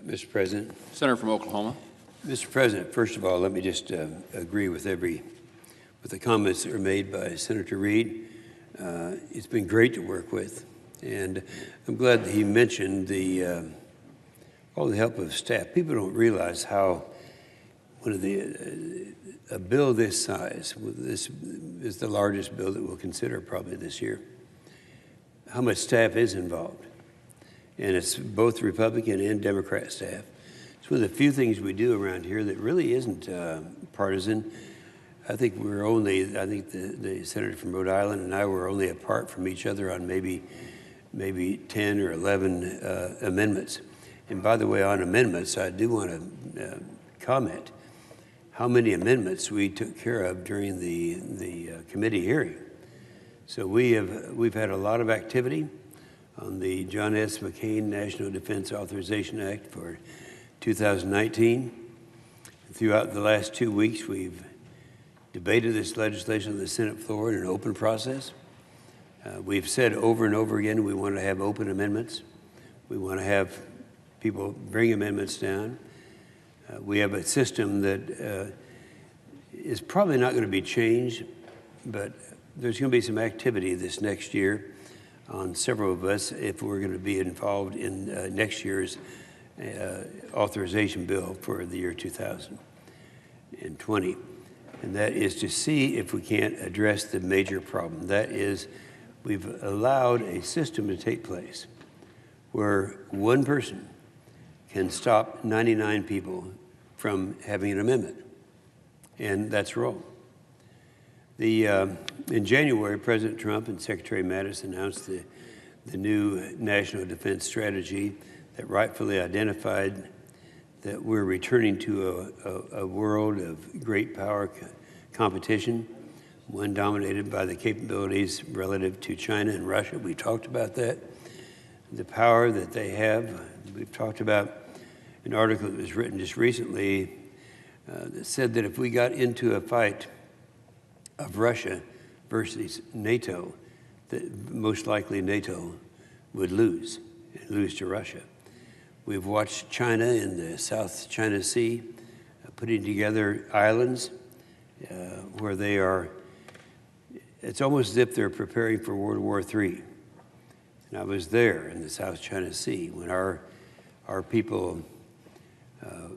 Mr. President. Senator from Oklahoma. Mr. President, first of all, let me just agree with the comments that were made by Senator Reid. It's been great to work with, and I'm glad that he mentioned all the help of staff. People don't realize how a bill this size, this is the largest bill that we'll consider probably this year, how much staff is involved. And it's both Republican and Democrat staff. It's one of the few things we do around here that really isn't partisan. I think the senator from Rhode Island and I were only apart from each other on maybe 10 or 11 amendments. And by the way, on amendments, I do want to comment how many amendments we took care of during the committee hearing. So we've had a lot of activity on the John S. McCain National Defense Authorization Act for 2019. Throughout the last 2 weeks, we've debated this legislation on the Senate floor in an open process. We've said over and over again we want to have open amendments. We want to have people bring amendments down. We have a system that is probably not going to be changed, but there's going to be some activity this next year on several of us if we're going to be involved in next year's authorization bill for the year 2020. And that is to see if we can't address the major problem. That is, we've allowed a system to take place where one person can stop 99 people from having an amendment. And that's wrong. In January, President Trump and Secretary Mattis announced the new national defense strategy that rightfully identified that we're returning to a world of great power competition, one dominated by the capabilities relative to China and Russia. We talked about that, the power that they have. We've talked about an article that was written just recently that said that if we got into a fight of Russia versus NATO, that most likely NATO would lose to Russia. We've watched China in the South China Sea putting together islands where they are, it's almost as if they're preparing for World War III. And I was there in the South China Sea when our people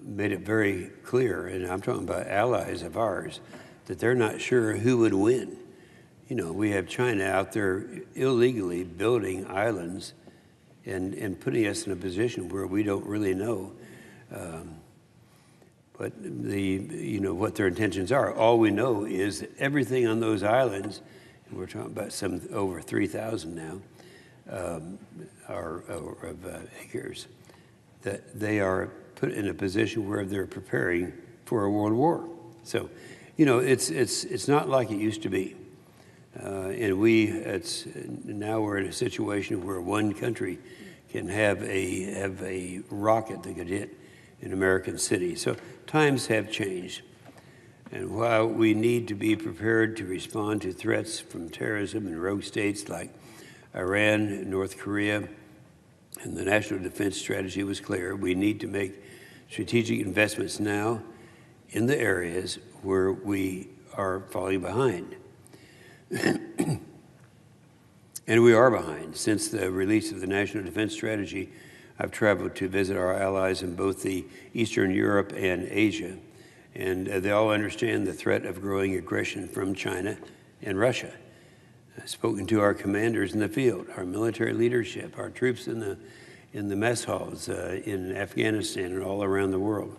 made it very clear, and I'm talking about allies of ours, that they're not sure who would win. You know, we have China out there illegally building islands and putting us in a position where we don't really know what their intentions are. All we know is that everything on those islands, and we're talking about some over 3,000 now, acres, that they are put in a position where they're preparing for a world war. So, you know, it's not like it used to be. Now we're in a situation where one country can have a rocket that could hit an American city. So times have changed. And while we need to be prepared to respond to threats from terrorism in rogue states like Iran, North Korea, and the National Defense Strategy was clear, we need to make strategic investments now in the areas where we are falling behind. And we are behind. Since the release of the National Defense Strategy, I've traveled to visit our allies in both the Eastern Europe and Asia, and they all understand the threat of growing aggression from China and Russia. I've spoken to our commanders in the field, our military leadership, our troops in the mess halls in Afghanistan and all around the world.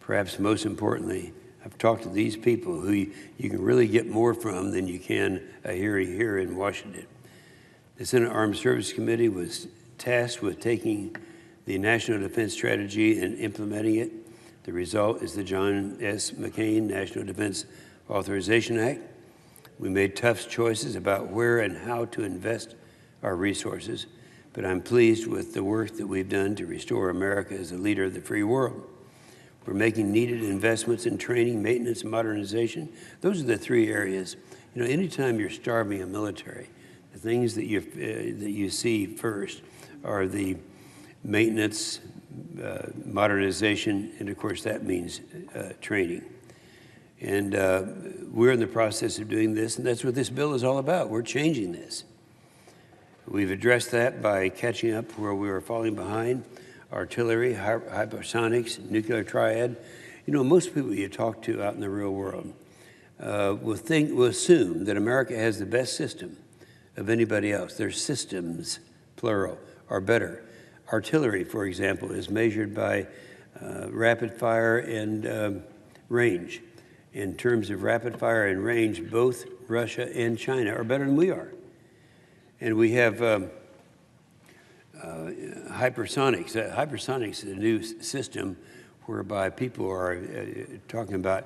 Perhaps most importantly, I've talked to these people who you can really get more from than you can a hearing here in Washington. The Senate Armed Services Committee was tasked with taking the National Defense Strategy and implementing it. The result is the John S. McCain National Defense Authorization Act. We made tough choices about where and how to invest our resources, but I'm pleased with the work that we've done to restore America as a leader of the free world. We're making needed investments in training, maintenance, and modernization. Those are the three areas. You know, anytime you're starving a military, the things that you see first are the maintenance, modernization, and of course that means training. And we're in the process of doing this, and that's what this bill is all about. We're changing this. We've addressed that by catching up where we were falling behind: artillery, hypersonics, nuclear triad. You know, most people you talk to out in the real world will assume that America has the best system of anybody else. Their systems, plural, are better. Artillery, for example, is measured by rapid fire and range. In terms of rapid fire and range, both Russia and China are better than we are. And we have hypersonics. Hypersonics is a new system whereby people are talking about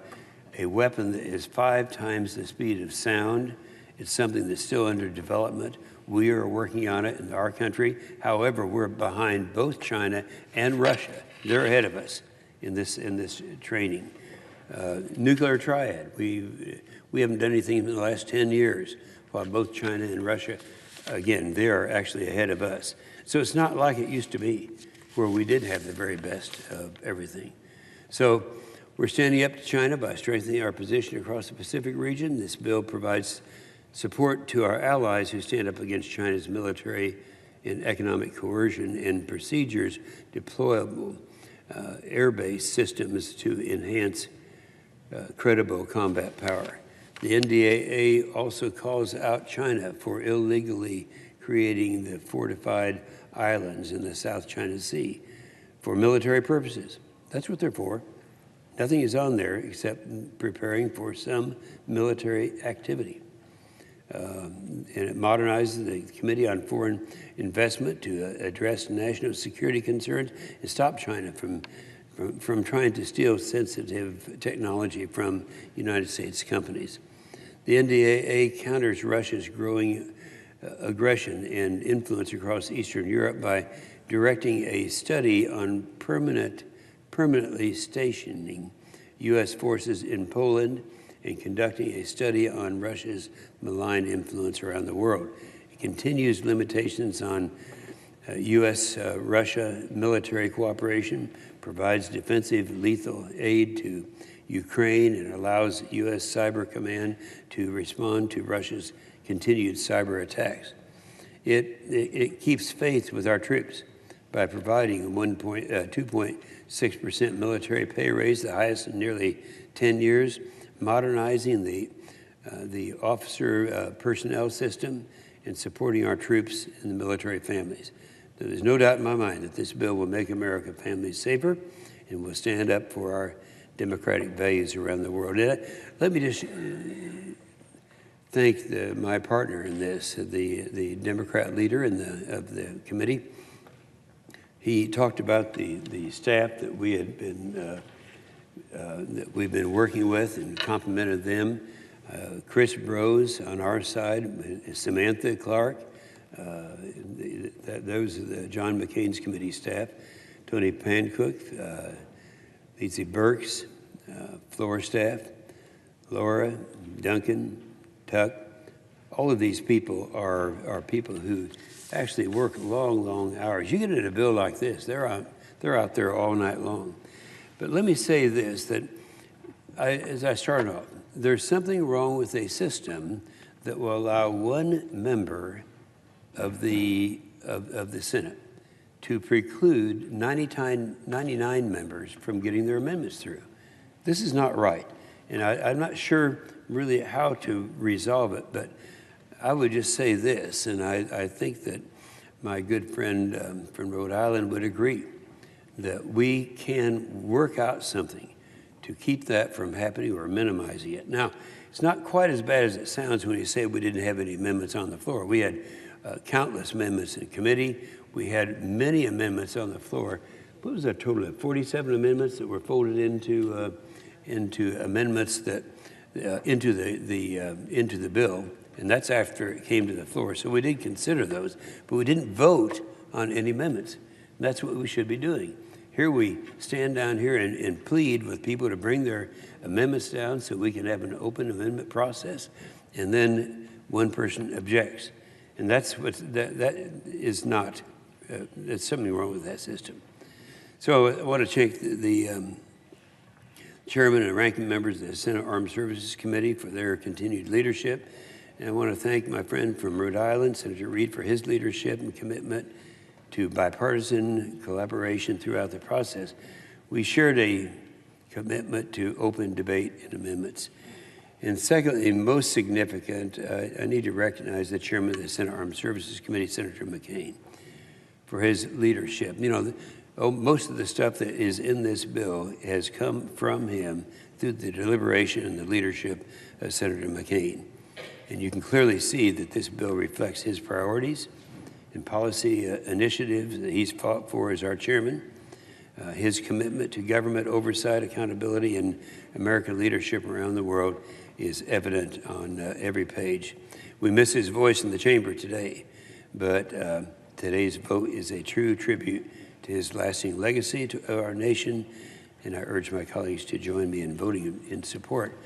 a weapon that is 5 times the speed of sound. It's something that's still under development. We are working on it in our country. However, we're behind both China and Russia. They're ahead of us in this training. Nuclear triad. We haven't done anything in the last 10 years, while both China and Russia, again, they are actually ahead of us. So it's not like it used to be, where we did have the very best of everything. So we're standing up to China by strengthening our position across the Pacific region. This bill provides support to our allies who stand up against China's military and economic coercion, and procedures deployable air-based systems to enhance credible combat power. The NDAA also calls out China for illegally creating the fortified islands in the South China Sea for military purposes. That's what they're for. Nothing is on there except preparing for some military activity. And it modernizes the Committee on Foreign Investment to address national security concerns and stop China from trying to steal sensitive technology from United States companies. The NDAA counters Russia's growing aggression and influence across Eastern Europe by directing a study on permanently stationing U.S. forces in Poland and conducting a study on Russia's malign influence around the world. It continues limitations on U.S.-Russia military cooperation, provides defensive lethal aid to Ukraine, and allows U.S. Cyber Command to respond to Russia's continued cyber attacks. It keeps faith with our troops by providing a 2.6% military pay raise, the highest in nearly 10 years, modernizing the officer personnel system, and supporting our troops and the military families. There's no doubt in my mind that this bill will make American families safer and will stand up for our democratic values around the world. And let me just thank my partner in this, the Democrat leader of the committee. He talked about the staff that we've been working with and complimented them. Chris Brose on our side, Samantha Clark, those are the John McCain's committee staff, Tony Pancook, Lizzie Burks, floor staff, Laura, Duncan, Tuck. All of these people are people who actually work long, long hours. You get in a bill like this, they're out there all night long. But let me say this, that as I start off, there's something wrong with a system that will allow one member of the Senate to preclude 99 members from getting their amendments through. This is not right. And I'm not sure really how to resolve it, but I would just say this, and I think that my good friend from Rhode Island would agree, that we can work out something to keep that from happening or minimizing it. Now, it's not quite as bad as it sounds when you say we didn't have any amendments on the floor. We had countless amendments in committee. We had many amendments on the floor. What was that total of 47 amendments that were folded into amendments that into the bill, and that's after it came to the floor. So we did consider those, but we didn't vote on any amendments. And that's what we should be doing. Here we stand down here and plead with people to bring their amendments down so we can have an open amendment process, and then one person objects. And that's what that is not. There's something wrong with that system. So I want to thank the chairman and ranking members of the Senate Armed Services Committee for their continued leadership. And I want to thank my friend from Rhode Island, Senator Reed, for his leadership and commitment to bipartisan collaboration throughout the process. We shared a commitment to open debate and amendments. And secondly, most significant, I need to recognize the chairman of the Senate Armed Services Committee, Senator McCain, for his leadership. You know, most of the stuff that is in this bill has come from him through the deliberation and the leadership of Senator McCain. And you can clearly see that this bill reflects his priorities and policy initiatives that he's fought for as our chairman. His commitment to government oversight, accountability, and American leadership around the world is evident on every page. We miss his voice in the chamber today, but today's vote is a true tribute to his lasting legacy to our nation, and I urge my colleagues to join me in voting in support